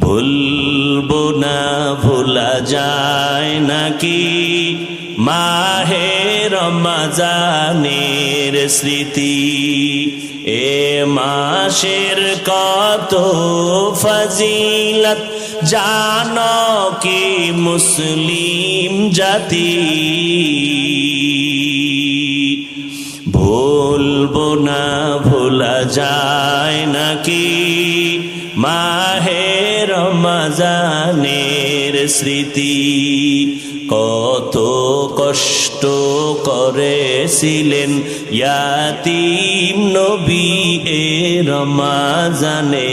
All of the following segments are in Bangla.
ভুলবো না ভোলা যায় নাকি মাহে রমজানের স্মৃতি। এ মাসের কত ফজিলত জানো কি মুসলিম জাতি। ভুলবো না ভোলা যায় নাকি মাহে রমজানের স্মৃতি। কত কষ্ট করেছিলেন ইয়াতীম নবী এ রমজানে,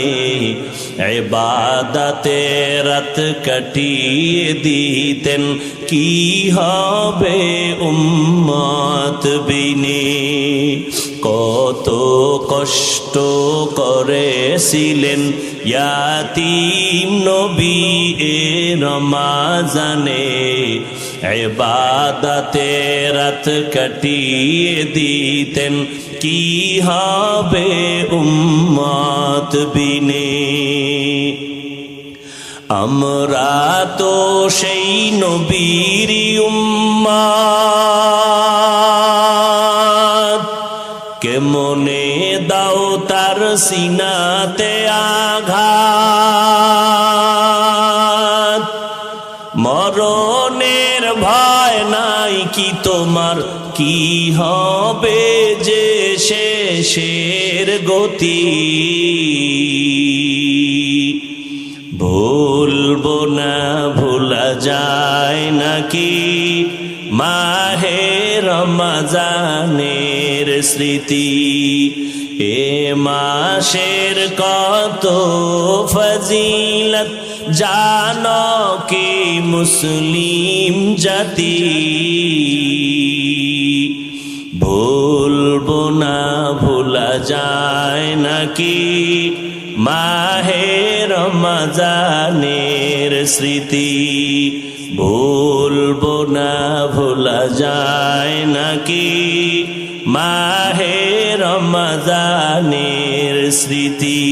ইবাদতে রাত কাটিয়ে দিতেন কি হবে উম্মত বিনে। কত কষ্ট করেছিলেন ইয়াতীম নবী এ রমজানে, ইবাদতে রাত কাটিয়ে দিতেন কি হবে উম্মত বিনে। আমরা তো সেই নবীর উম্মত, কেমনে দাও তার সিনাতে আঘাত। মরণের ভয় নাই কি তোমার, কি হবে যে শেষের গতি। ভুলবো না ভোলা যায় নাকি মাহে রমজানের স্মৃতি। এ মাসের কত ফজিলত জানো কি মুসলিম জাতি। ভুলবো না ভোলা যায় নাকি মাহে রমজানের স্মৃতি। ভুলবো না ভোলা যায় নাকি মাহে রমজানের স্মৃতি।